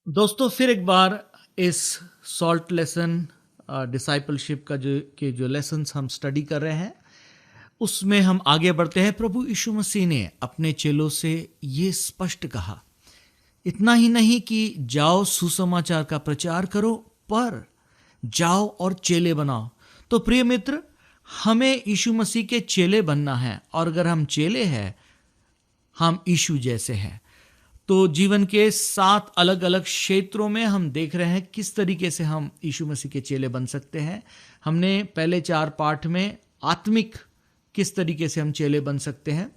दोस्तों फिर एक बार इस सॉल्ट लेसन डिसाइपलशिप का जो लेसन्स हम स्टडी कर रहे हैं उसमें हम आगे बढ़ते हैं। प्रभु यीशु मसीह ने अपने चेलों से ये स्पष्ट कहा, इतना ही नहीं कि जाओ सुसमाचार का प्रचार करो, पर जाओ और चेले बनाओ। तो प्रिय मित्र, हमें यीशु मसीह के चेले बनना है, और अगर हम चेले हैं, हम यीशु जैसे हैं। तो जीवन के 7 अलग अलग क्षेत्रों में हम देख रहे हैं किस तरीके से हम यीशु मसीह के चेले बन सकते हैं। हमने पहले 4 पाठ में आत्मिक किस तरीके से हम चेले बन सकते हैं,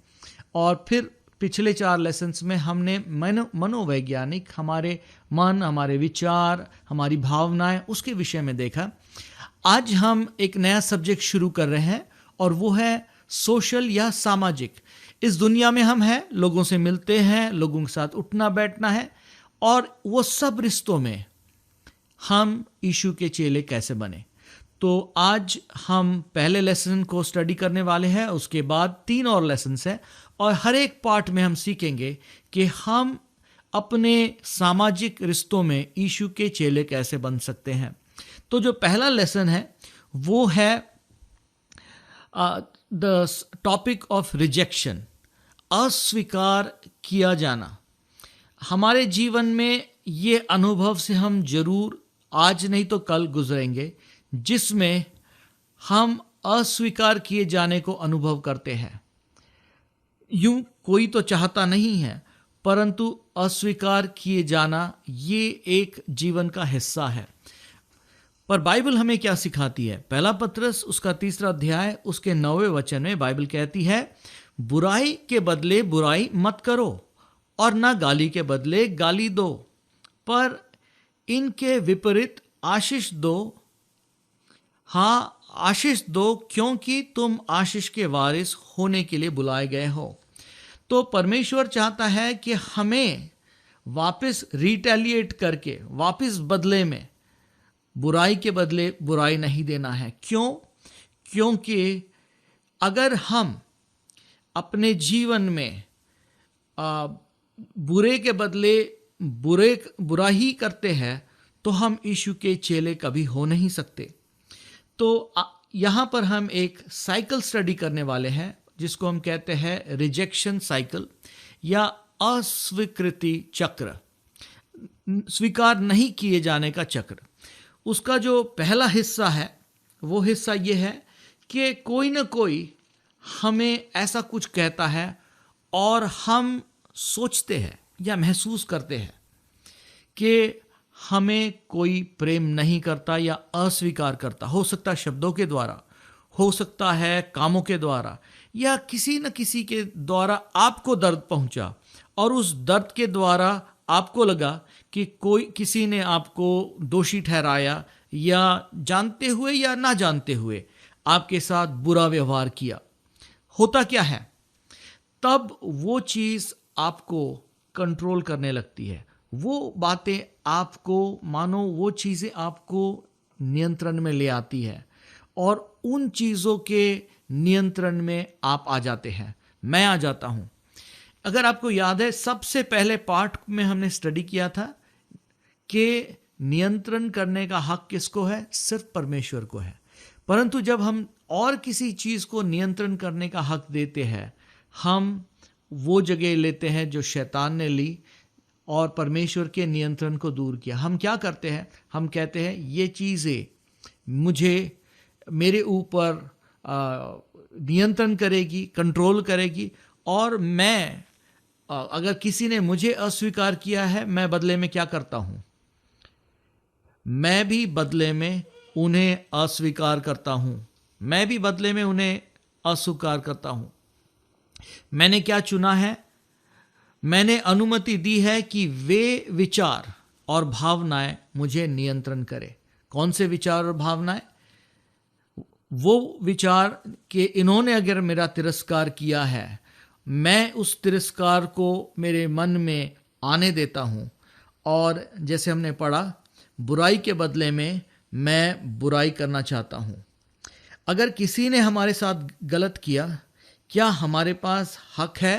और फिर पिछले 4 लेसन्स में हमने मनोवैज्ञानिक, हमारे मन, हमारे विचार, हमारी भावनाएं, उसके विषय में देखा। आज हम एक नया सब्जेक्ट शुरू कर रहे हैं, और वो है सोशल या सामाजिक। इस दुनिया में हम हैं, लोगों से मिलते हैं, लोगों के साथ उठना बैठना है, और वो सब रिश्तों में हम यीशु के चेले कैसे बने। तो आज हम पहले लेसन को स्टडी करने वाले हैं, उसके बाद 3 और लेसन्स हैं, और हर एक पार्ट में हम सीखेंगे कि हम अपने सामाजिक रिश्तों में यीशु के चेले कैसे बन सकते हैं। तो जो पहला लेसन है वो है द टॉपिक ऑफ रिजेक्शन, अस्वीकार किया जाना। हमारे जीवन में ये अनुभव से हम जरूर आज नहीं तो कल गुजरेंगे, जिसमें हम अस्वीकार किए जाने को अनुभव करते हैं। यूं कोई तो चाहता नहीं है, परंतु अस्वीकार किए जाना ये एक जीवन का हिस्सा है। पर बाइबल हमें क्या सिखाती है? पहला पत्रस उसका 3 अध्याय उसके 9वें वचन में बाइबल कहती है, बुराई के बदले बुराई मत करो, और ना गाली के बदले गाली दो, पर इनके विपरीत आशीष दो। हाँ, आशीष दो, क्योंकि तुम आशीष के वारिस होने के लिए बुलाए गए हो। तो परमेश्वर चाहता है कि हमें वापस रिटेलिएट करके, वापस बदले में बुराई के बदले बुराई नहीं देना है। क्यों? क्योंकि अगर हम अपने जीवन में बुरे के बदले बुरा ही करते हैं, तो हम यीशु के चेले कभी हो नहीं सकते। तो यहाँ पर हम एक साइकिल स्टडी करने वाले हैं, जिसको हम कहते हैं रिजेक्शन साइकिल या अस्वीकृति चक्र, स्वीकार नहीं किए जाने का चक्र। उसका जो पहला हिस्सा है वो हिस्सा ये है कि कोई ना कोई हमें ऐसा कुछ कहता है, और हम सोचते हैं या महसूस करते हैं कि हमें कोई प्रेम नहीं करता या अस्वीकार करता। हो सकता है शब्दों के द्वारा, हो सकता है कामों के द्वारा, या किसी न किसी के द्वारा आपको दर्द पहुंचा, और उस दर्द के द्वारा आपको लगा कि किसी ने आपको दोषी ठहराया, या जानते हुए या ना जानते हुए आपके साथ बुरा व्यवहार किया। होता क्या है, तब वो चीज़ आपको कंट्रोल करने लगती है। वो बातें आपको, मानो वो चीज़ें आपको नियंत्रण में ले आती है, और उन चीज़ों के नियंत्रण में आप आ जाते हैं, मैं आ जाता हूँ। अगर आपको याद है, सबसे पहले पार्ट में हमने स्टडी किया था कि नियंत्रण करने का हक किसको है? सिर्फ परमेश्वर को है। परंतु जब हम और किसी चीज़ को नियंत्रण करने का हक देते हैं, हम वो जगह लेते हैं जो शैतान ने ली, और परमेश्वर के नियंत्रण को दूर किया। हम क्या करते हैं? हम कहते हैं ये चीज़ें मुझे, मेरे ऊपर नियंत्रण करेगी, कंट्रोल करेगी, और मैं, अगर किसी ने मुझे अस्वीकार किया है, मैं बदले में क्या करता हूँ? मैं भी बदले में उन्हें अस्वीकार करता हूँ, मैं भी बदले में उन्हें अस्वीकार करता हूँ। मैंने क्या चुना है? मैंने अनुमति दी है कि वे विचार और भावनाएं मुझे नियंत्रण करें। कौन से विचार और भावनाएं? वो विचार कि इन्होंने अगर मेरा तिरस्कार किया है, मैं उस तिरस्कार को मेरे मन में आने देता हूँ, और जैसे हमने पढ़ा, बुराई के बदले में मैं बुराई करना चाहता हूँ। अगर किसी ने हमारे साथ गलत किया, क्या हमारे पास हक है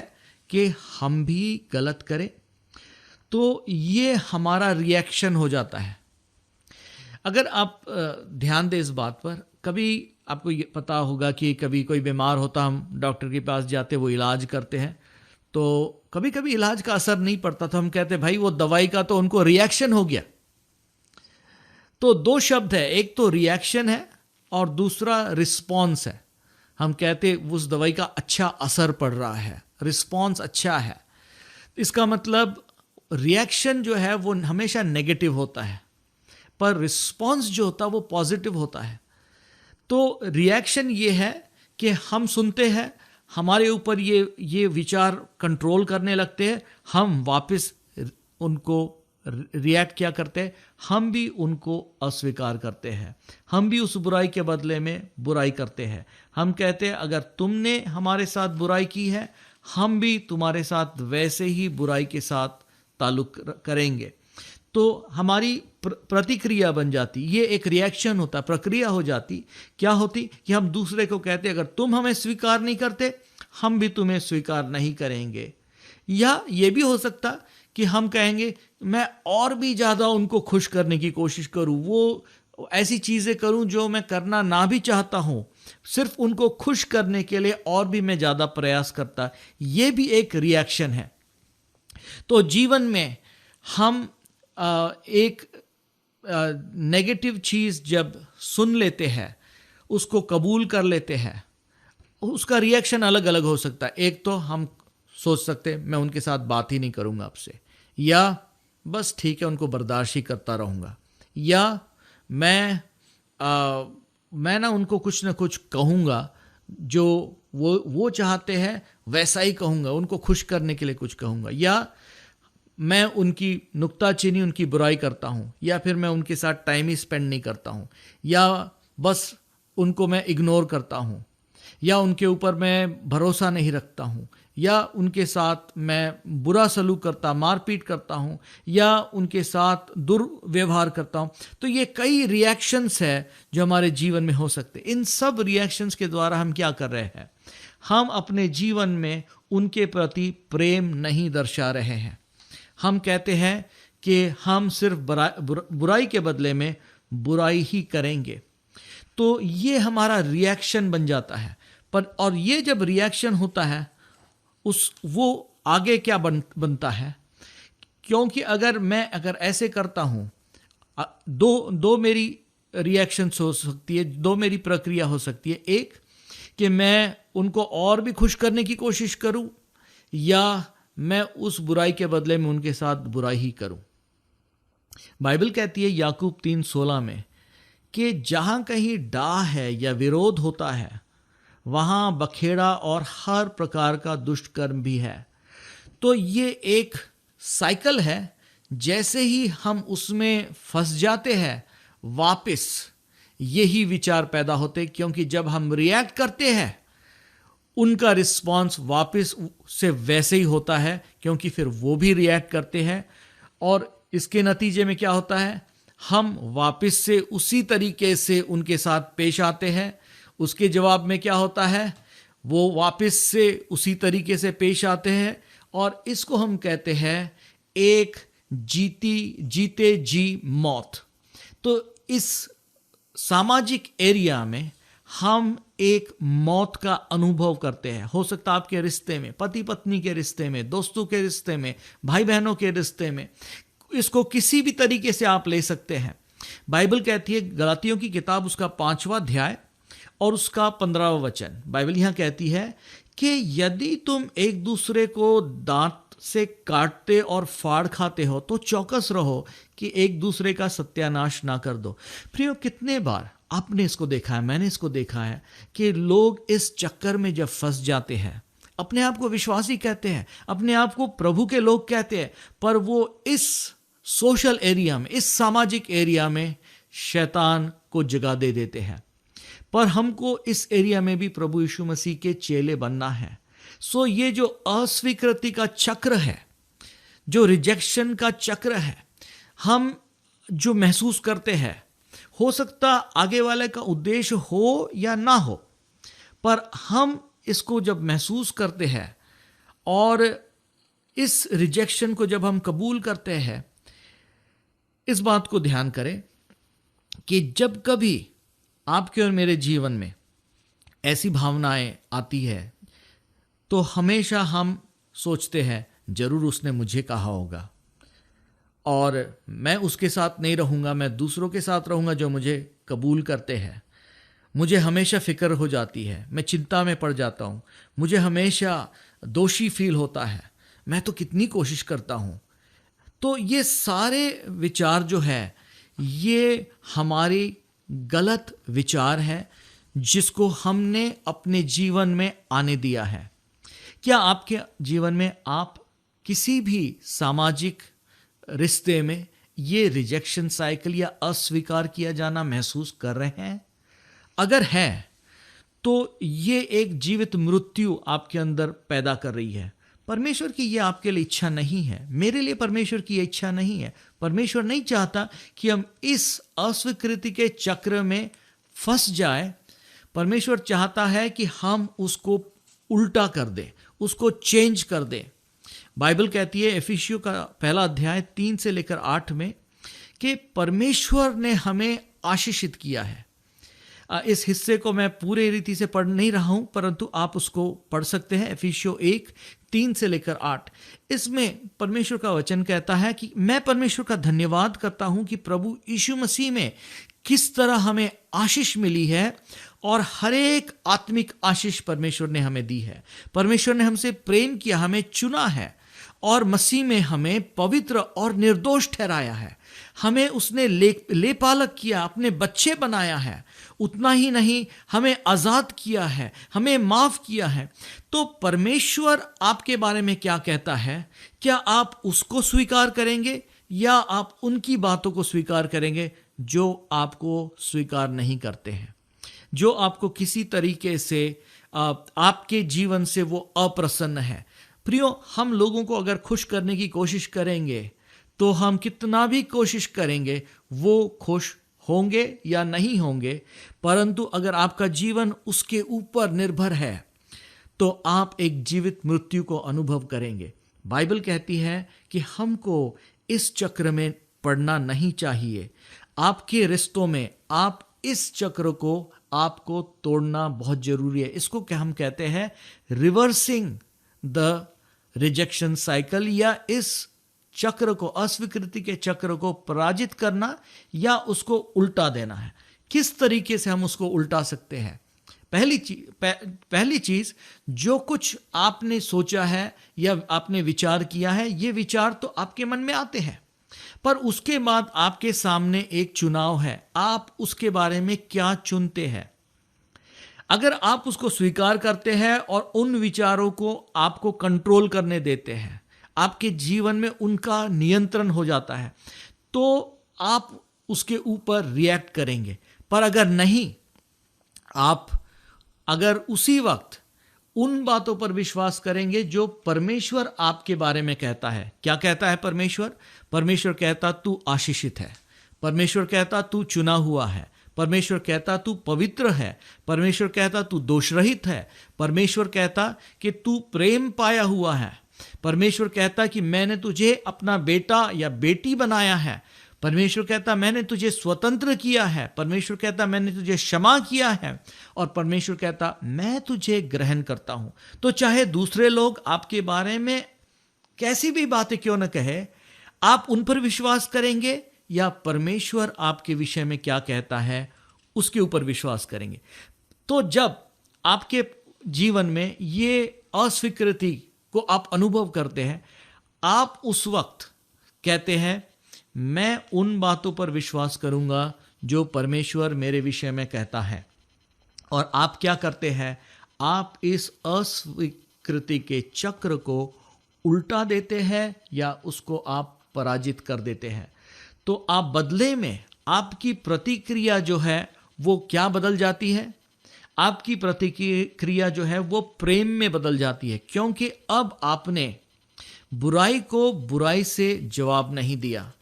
कि हम भी गलत करें? तो ये हमारा रिएक्शन हो जाता है। अगर आप ध्यान दें इस बात पर, कभी आपको ये पता होगा कि कभी कोई बीमार होता, हम डॉक्टर के पास जाते, वो इलाज करते हैं, तो कभी कभी इलाज का असर नहीं पड़ता, तो हम कहते भाई वो दवाई का तो उनको रिएक्शन हो गया। तो दो शब्द है, एक तो रिएक्शन है और दूसरा रिस्पॉन्स है। हम कहते उस दवाई का अच्छा असर पड़ रहा है, रिस्पॉन्स अच्छा है। इसका मतलब रिएक्शन जो है वो हमेशा नेगेटिव होता है, पर रिस्पॉन्स जो होता है वो पॉजिटिव होता है। तो रिएक्शन ये है कि हम सुनते हैं, हमारे ऊपर ये विचार कंट्रोल करने लगते हैं, हम वापस उनको रिएक्ट क्या करते हैं, हम भी उनको अस्वीकार करते हैं, हम भी उस बुराई के बदले में बुराई करते हैं। हम कहते हैं अगर तुमने हमारे साथ बुराई की है, हम भी तुम्हारे साथ वैसे ही बुराई के साथ ताल्लुक करेंगे। तो हमारी प्रतिक्रिया बन जाती, ये एक रिएक्शन होता, प्रक्रिया हो जाती। क्या होती कि हम दूसरे को कहते अगर तुम हमें स्वीकार नहीं करते, हम भी तुम्हें स्वीकार नहीं करेंगे। या ये भी हो सकता कि हम कहेंगे मैं और भी ज़्यादा उनको खुश करने की कोशिश करूं, वो ऐसी चीज़ें करूं जो मैं करना ना भी चाहता हूं, सिर्फ उनको खुश करने के लिए और भी मैं ज़्यादा प्रयास करता। ये भी एक रिएक्शन है। तो जीवन में हम एक नेगेटिव चीज़ जब सुन लेते हैं, उसको कबूल कर लेते हैं, उसका रिएक्शन अलग अलग हो सकता है। एक तो हम सोच सकते हैं मैं उनके साथ बात ही नहीं करूंगा आपसे, या बस ठीक है उनको बर्दाश्त ही करता रहूँगा, या मैं ना उनको कुछ ना कुछ कहूँगा जो वो चाहते हैं वैसा ही कहूँगा, उनको खुश करने के लिए कुछ कहूँगा, या मैं उनकी नुक्ताचीनी, उनकी बुराई करता हूँ, या फिर मैं उनके साथ टाइम ही स्पेंड नहीं करता हूँ, या बस उनको मैं इग्नोर करता हूँ, या उनके ऊपर मैं भरोसा नहीं रखता हूँ, या उनके साथ मैं बुरा सलूक करता, मारपीट करता हूँ, या उनके साथ दुर्व्यवहार करता हूँ। तो ये कई रिएक्शंस है जो हमारे जीवन में हो सकते। इन सब रिएक्शंस के द्वारा हम क्या कर रहे हैं, हम अपने जीवन में उनके प्रति प्रेम नहीं दर्शा रहे हैं। हम कहते हैं कि हम सिर्फ बुराई के बदले में बुराई ही करेंगे। तो ये हमारा रिएक्शन बन जाता है। पर और ये जब रिएक्शन होता है, वो आगे क्या बनता है, क्योंकि अगर ऐसे करता हूं, दो मेरी रिएक्शंस हो सकती है, दो मेरी प्रक्रिया हो सकती है। एक कि मैं उनको और भी खुश करने की कोशिश करूं, या मैं उस बुराई के बदले में उनके साथ बुराई ही करूं। बाइबल कहती है याकूब 3:16 में कि जहां कहीं डाह है या विरोध होता है, वहां बखेड़ा और हर प्रकार का दुष्ट कर्म भी है। तो ये एक साइकिल है, जैसे ही हम उसमें फंस जाते हैं, वापस यही विचार पैदा होते, क्योंकि जब हम रिएक्ट करते हैं, उनका रिस्पॉन्स वापस से वैसे ही होता है, क्योंकि फिर वो भी रिएक्ट करते हैं, और इसके नतीजे में क्या होता है, हम वापस से उसी तरीके से उनके साथ पेश आते हैं। उसके जवाब में क्या होता है, वो वापस से उसी तरीके से पेश आते हैं, और इसको हम कहते हैं एक जीते जी मौत। तो इस सामाजिक एरिया में हम एक मौत का अनुभव करते हैं। हो सकता है आपके रिश्ते में, पति पत्नी के रिश्ते में, दोस्तों के रिश्ते में, भाई बहनों के रिश्ते में, इसको किसी भी तरीके से आप ले सकते हैं। बाइबल कहती है, गलातियों की किताब उसका 5वां अध्याय और उसका 15वां वचन, बाइबल यहां कहती है कि यदि तुम एक दूसरे को दांत से काटते और फाड़ खाते हो, तो चौकस रहो कि एक दूसरे का सत्यानाश ना कर दो। प्रियो, कितने बार आपने इसको देखा है, मैंने इसको देखा है कि लोग इस चक्कर में जब फंस जाते हैं, अपने आप को विश्वासी कहते हैं, अपने आप को प्रभु के लोग कहते हैं, पर वो इस सोशल एरिया में, इस सामाजिक एरिया में शैतान को जगह दे देते हैं। पर हमको इस एरिया में भी प्रभु यीशु मसीह के चेले बनना है। सो ये जो अस्वीकृति का चक्र है, जो रिजेक्शन का चक्र है, हम जो महसूस करते हैं, हो सकता आगे वाले का उद्देश्य हो या ना हो, पर हम इसको जब महसूस करते हैं और इस रिजेक्शन को जब हम कबूल करते हैं, इस बात को ध्यान करें कि जब कभी आपके और मेरे जीवन में ऐसी भावनाएं आती है तो हमेशा हम सोचते हैं जरूर उसने मुझे कहा होगा और मैं उसके साथ नहीं रहूँगा, मैं दूसरों के साथ रहूँगा जो मुझे कबूल करते हैं। मुझे हमेशा फिक्र हो जाती है, मैं चिंता में पड़ जाता हूँ, मुझे हमेशा दोषी फील होता है, मैं तो कितनी कोशिश करता हूँ। तो ये सारे विचार जो है ये हमारी गलत विचार है जिसको हमने अपने जीवन में आने दिया है। क्या आपके जीवन में आप किसी भी सामाजिक रिश्ते में ये रिजेक्शन साइकिल या अस्वीकार किया जाना महसूस कर रहे हैं? अगर है तो ये एक जीवित मृत्यु आपके अंदर पैदा कर रही है। परमेश्वर की ये आपके लिए इच्छा नहीं है, मेरे लिए परमेश्वर की ये इच्छा नहीं है। परमेश्वर नहीं चाहता कि हम इस अस्वीकृति के चक्र में फंस जाए। परमेश्वर चाहता है कि हम उसको उल्टा कर दें, उसको चेंज कर दें। बाइबल कहती है इफिसियों का 1 अध्याय 3 से लेकर 8 में कि परमेश्वर ने हमें आशीषित किया है। इस हिस्से को मैं पूरे रीति से पढ़ नहीं रहा हूं, परंतु आप उसको पढ़ सकते हैं। इफिसियों 1:3 से लेकर 8, इसमें परमेश्वर का वचन कहता है कि मैं परमेश्वर का धन्यवाद करता हूं कि प्रभु यीशु मसीह में किस तरह हमें आशीष मिली है और हर एक आत्मिक आशीष परमेश्वर ने हमें दी है। परमेश्वर ने हमसे प्रेम किया, हमें चुना है और मसीह में हमें पवित्र और निर्दोष ठहराया है। हमें उसने लेपालक किया, अपने बच्चे बनाया है। उतना ही नहीं, हमें आजाद किया है, हमें माफ किया है। तो परमेश्वर आपके बारे में क्या कहता है? क्या आप उसको स्वीकार करेंगे या आप उनकी बातों को स्वीकार करेंगे जो आपको स्वीकार नहीं करते हैं, जो आपको किसी तरीके से आपके जीवन से वो अप्रसन्न है? प्रियो, हम लोगों को अगर खुश करने की कोशिश करेंगे तो हम कितना भी कोशिश करेंगे वो खुश होंगे या नहीं होंगे, परंतु अगर आपका जीवन उसके ऊपर निर्भर है तो आप एक जीवित मृत्यु को अनुभव करेंगे। बाइबल कहती है कि हमको इस चक्र में पड़ना नहीं चाहिए। आपके रिश्तों में आप इस चक्र को आपको तोड़ना बहुत जरूरी है। इसको क्या हम कहते हैं? रिवर्सिंग द रिजेक्शन साइकिल, या इस चक्र को, अस्वीकृति के चक्र को पराजित करना या उसको उल्टा देना है। किस तरीके से हम उसको उल्टा सकते हैं? पहली चीज, जो कुछ आपने सोचा है या आपने विचार किया है, ये विचार तो आपके मन में आते हैं, पर उसके बाद आपके सामने एक चुनाव है। आप उसके बारे में क्या चुनते हैं? अगर आप उसको स्वीकार करते हैं और उन विचारों को आपको कंट्रोल करने देते हैं, आपके जीवन में उनका नियंत्रण हो जाता है, तो आप उसके ऊपर रिएक्ट करेंगे। पर अगर नहीं, आप अगर उसी वक्त उन बातों पर विश्वास करेंगे जो परमेश्वर आपके बारे में कहता है। क्या कहता है परमेश्वर? परमेश्वर कहता तू आशीषित है, परमेश्वर कहता तू चुना हुआ है, परमेश्वर कहता तू पवित्र है, परमेश्वर कहता तू दोषरहित है, परमेश्वर कहता कि तू प्रेम पाया हुआ है, परमेश्वर कहता कि मैंने तुझे अपना बेटा या बेटी बनाया है, परमेश्वर कहता मैंने तुझे स्वतंत्र किया है, परमेश्वर कहता मैंने तुझे क्षमा किया है, और परमेश्वर कहता मैं तुझे ग्रहण करता हूं। तो चाहे दूसरे लोग आपके बारे में कैसी भी बातें क्यों न कहे, आप उन पर विश्वास करेंगे या परमेश्वर आपके विषय में क्या कहता है उसके ऊपर विश्वास करेंगे। तो जब आपके जीवन में ये अस्वीकृति को आप अनुभव करते हैं, आप उस वक्त कहते हैं मैं उन बातों पर विश्वास करूंगा जो परमेश्वर मेरे विषय में कहता है। और आप क्या करते हैं? आप इस अस्वीकृति के चक्र को उल्टा देते हैं या उसको आप पराजित कर देते हैं। तो आप बदले में आपकी प्रतिक्रिया जो है वो क्या बदल जाती है? आपकी प्रतिक्रिया जो है वो प्रेम में बदल जाती है, क्योंकि अब आपने बुराई को बुराई से जवाब नहीं दिया।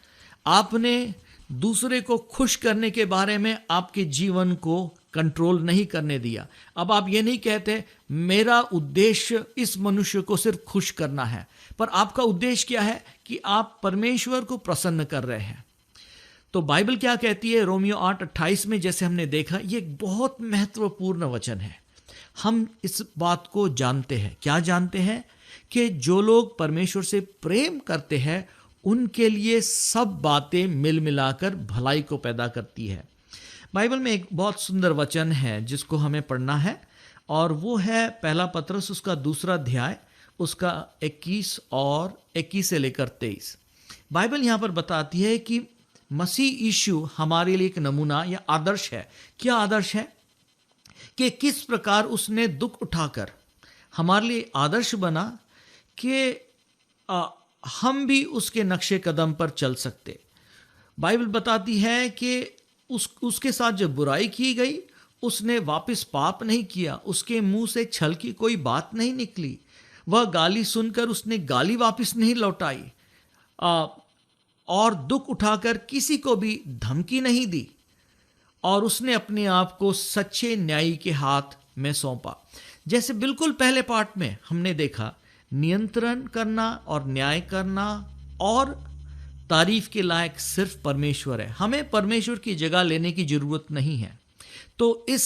आपने दूसरे को खुश करने के बारे में आपके जीवन को कंट्रोल नहीं करने दिया। अब आप ये नहीं कहते मेरा उद्देश्य इस मनुष्य को सिर्फ खुश करना है, पर आपका उद्देश्य क्या है कि आप परमेश्वर को प्रसन्न कर रहे हैं। तो बाइबल क्या कहती है रोमियो 8:28 में, जैसे हमने देखा, ये एक बहुत महत्वपूर्ण वचन है। हम इस बात को जानते हैं, क्या जानते हैं, कि जो लोग परमेश्वर से प्रेम करते हैं उनके लिए सब बातें मिल मिलाकर भलाई को पैदा करती है। बाइबल में एक बहुत सुंदर वचन है जिसको हमें पढ़ना है, और वो है पहला पत्रस उसका 2 अध्याय उसका 21 से लेकर 23। बाइबल यहाँ पर बताती है कि मसीह यीशु हमारे लिए एक नमूना या आदर्श है। क्या आदर्श है? कि किस प्रकार उसने दुख उठाकर हमारे लिए आदर्श बना कि हम भी उसके नक्शे कदम पर चल सकते। बाइबल बताती है कि उसके साथ जब बुराई की गई उसने वापस पाप नहीं किया, उसके मुंह से छल की कोई बात नहीं निकली, वह गाली सुनकर उसने गाली वापस नहीं लौटाई, और दुख उठाकर किसी को भी धमकी नहीं दी, और उसने अपने आप को सच्चे न्यायी के हाथ में सौंपा। जैसे बिल्कुल पहले पार्ट में हमने देखा, नियंत्रण करना और न्याय करना और तारीफ के लायक सिर्फ परमेश्वर है। हमें परमेश्वर की जगह लेने की जरूरत नहीं है। तो इस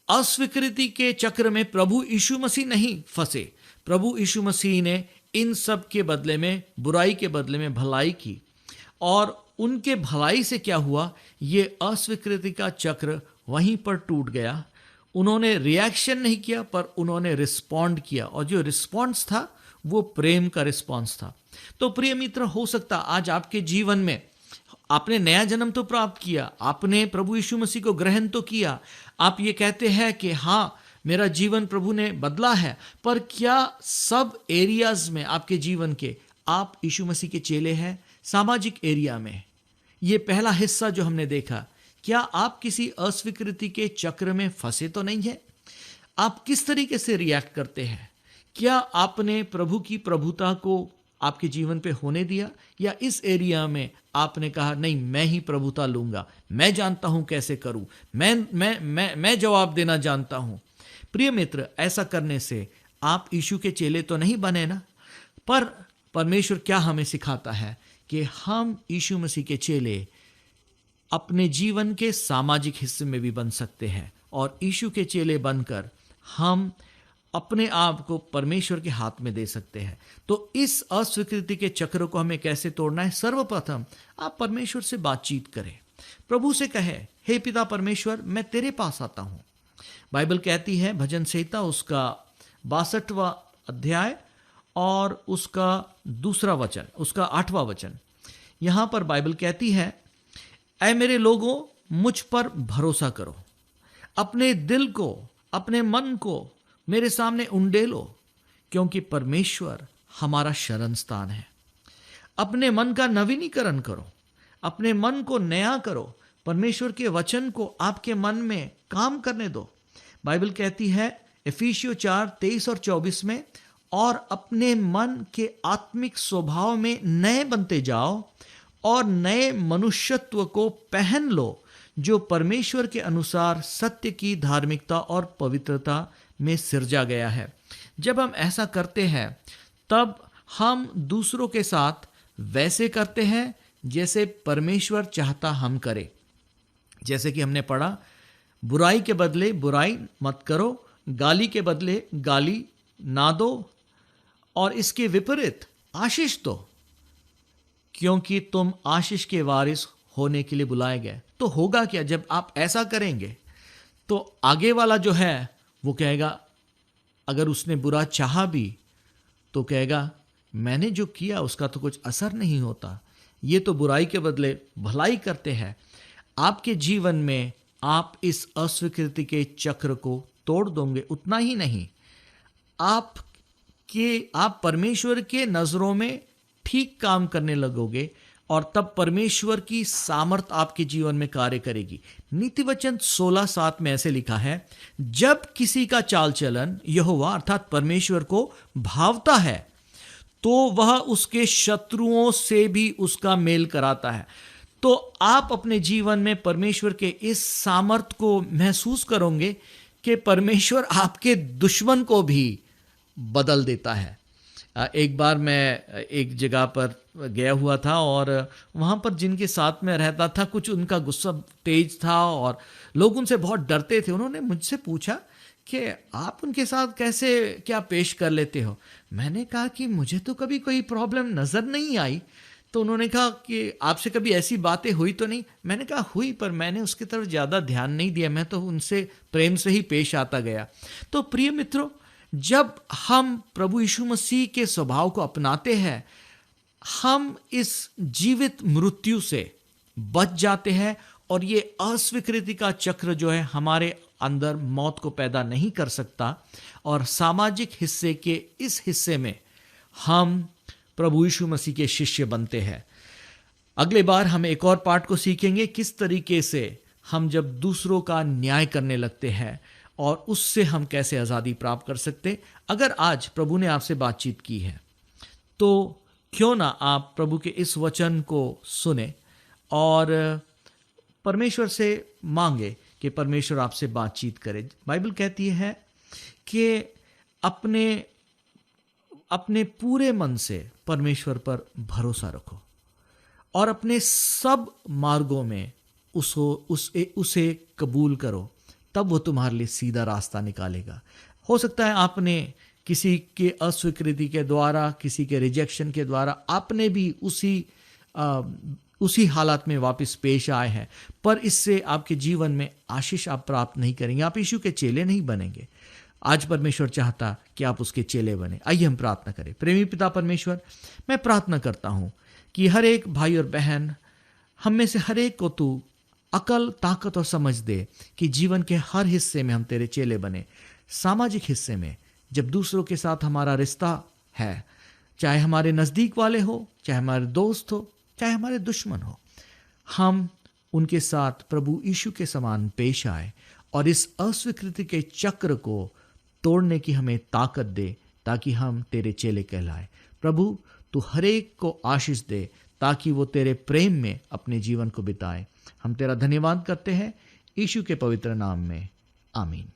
अस्वीकृति के चक्र में प्रभु यीशु मसीह नहीं फंसे। प्रभु यीशु मसीह ने इन सब के बदले में, बुराई के बदले में भलाई की, और उनके भलाई से क्या हुआ, ये अस्वीकृति का चक्र वहीं पर टूट गया। उन्होंने रिएक्शन नहीं किया, पर उन्होंने रिस्पॉन्ड किया, और जो रिस्पॉन्स था वो प्रेम का रिस्पॉन्स था। तो प्रिय मित्र, हो सकता आज आपके जीवन में आपने नया जन्म तो प्राप्त किया, आपने प्रभु यीशु मसीह को ग्रहण तो किया, आप ये कहते हैं कि हाँ मेरा जीवन प्रभु ने बदला है, पर क्या सब एरियाज में आपके जीवन के आप यीशु मसीह के चेले हैं? सामाजिक एरिया में ये पहला हिस्सा जो हमने देखा, क्या आप किसी अस्वीकृति के चक्र में फंसे तो नहीं है? आप किस तरीके से रिएक्ट करते हैं? क्या आपने प्रभु की प्रभुता को आपके जीवन पे होने दिया, या इस एरिया में आपने कहा नहीं मैं ही प्रभुता लूंगा, मैं जानता हूं कैसे करूं, मैं जवाब देना जानता हूं। प्रिय मित्र, ऐसा करने से आप यीशु के चेले तो नहीं बने ना। पर परमेश्वर क्या हमें सिखाता है कि हम यीशु मसीह के चेले अपने जीवन के सामाजिक हिस्से में भी बन सकते हैं, और यीशु के चेले बनकर हम अपने आप को परमेश्वर के हाथ में दे सकते हैं। तो इस अस्वीकृति के चक्र को हमें कैसे तोड़ना है? सर्वप्रथम आप परमेश्वर से बातचीत करें, प्रभु से कहे, हे पिता परमेश्वर, मैं तेरे पास आता हूं। बाइबल कहती है भजन संहिता उसका 62वां अध्याय और उसका 2 वचन, उसका 8वां वचन, यहां पर बाइबल कहती है, ऐ मेरे लोगों मुझ पर भरोसा करो, अपने दिल को, अपने मन को मेरे सामने उंडेलो, क्योंकि परमेश्वर हमारा शरण स्थान है। अपने मन का नवीनीकरण करो, अपने मन को नया करो, परमेश्वर के वचन को आपके मन में काम करने दो। बाइबल कहती है इफिसियों 4:23 और 24 में, और अपने मन के आत्मिक स्वभाव में नए बनते जाओ और नए मनुष्यत्व को पहन लो, जो परमेश्वर के अनुसार सत्य की धार्मिकता और पवित्रता में सिरजा गया है। जब हम ऐसा करते हैं तब हम दूसरों के साथ वैसे करते हैं जैसे परमेश्वर चाहता हम करें। जैसे कि हमने पढ़ा, बुराई के बदले बुराई मत करो, गाली के बदले गाली ना दो, और इसके विपरीत आशीष दो, क्योंकि तुम आशीष के वारिस होने के लिए बुलाए गए। तो होगा क्या जब आप ऐसा करेंगे? तो आगे वाला जो है वो कहेगा, अगर उसने बुरा चाहा भी तो कहेगा मैंने जो किया उसका तो कुछ असर नहीं होता, ये तो बुराई के बदले भलाई करते हैं। आपके जीवन में आप इस अस्वीकृति के चक्र को तोड़ दोगे। उतना ही नहीं, आप परमेश्वर के नजरों में ठीक काम करने लगोगे, और तब परमेश्वर की सामर्थ आपके जीवन में कार्य करेगी। नीति वचन 16:7 में ऐसे लिखा है, जब किसी का चाल चलन यहोवा अर्थात परमेश्वर को भावता है तो वह उसके शत्रुओं से भी उसका मेल कराता है। तो आप अपने जीवन में परमेश्वर के इस सामर्थ को महसूस करोगे कि परमेश्वर आपके दुश्मन को भी बदल देता है। एक बार मैं एक जगह पर गया हुआ था और वहाँ पर जिनके साथ में रहता था कुछ उनका गुस्सा तेज था और लोग उनसे बहुत डरते थे। उन्होंने मुझसे पूछा कि आप उनके साथ कैसे क्या पेश कर लेते हो। मैंने कहा कि मुझे तो कभी कोई प्रॉब्लम नज़र नहीं आई। तो उन्होंने कहा कि आपसे कभी ऐसी बातें हुई तो नहीं। मैंने कहा हुई, पर मैंने उसकी तरफ ज़्यादा ध्यान नहीं दिया, मैं तो उनसे प्रेम से ही पेश आता गया। तो प्रिय मित्रों, जब हम प्रभु यीशु मसीह के स्वभाव को अपनाते हैं, हम इस जीवित मृत्यु से बच जाते हैं और ये अस्वीकृति का चक्र जो है हमारे अंदर मौत को पैदा नहीं कर सकता। और सामाजिक हिस्से के इस हिस्से में हम प्रभु यीशु मसीह के शिष्य बनते हैं। अगले बार हम एक और पाठ को सीखेंगे, किस तरीके से हम जब दूसरों का न्याय करने लगते हैं और उससे हम कैसे आज़ादी प्राप्त कर सकते। अगर आज प्रभु ने आपसे बातचीत की है तो क्यों ना आप प्रभु के इस वचन को सुने और परमेश्वर से मांगे कि परमेश्वर आपसे बातचीत करे। बाइबल कहती है कि अपने पूरे मन से परमेश्वर पर भरोसा रखो और अपने सब मार्गों में उसे कबूल करो, तब वो तुम्हारे लिए सीधा रास्ता निकालेगा। हो सकता है आपने किसी के अस्वीकृति के द्वारा, किसी के रिजेक्शन के द्वारा आपने भी उसी हालात में वापस पेश आए हैं, पर इससे आपके जीवन में आशीष आप प्राप्त नहीं करेंगे, आप यीशु के चेले नहीं बनेंगे। आज परमेश्वर चाहता कि आप उसके चेले बने। आइए हम प्रार्थना करें। प्रेमी पिता परमेश्वर, मैं प्रार्थना करता हूँ कि हर एक भाई और बहन, हम में से हर एक को तू अकल, ताकत और समझ दे कि जीवन के हर हिस्से में हम तेरे चेले बने। सामाजिक हिस्से में जब दूसरों के साथ हमारा रिश्ता है, चाहे हमारे नज़दीक वाले हो, चाहे हमारे दोस्त हो, चाहे हमारे दुश्मन हो, हम उनके साथ प्रभु यीशु के समान पेश आए और इस अस्वीकृति के चक्र को तोड़ने की हमें ताकत दे, ताकि हम तेरे चेले कहलाए। प्रभु, तू हर एक को आशीष दे ताकि वो तेरे प्रेम में अपने जीवन को बिताए। हम तेरा धन्यवाद करते हैं यीशु के पवित्र नाम में, आमीन।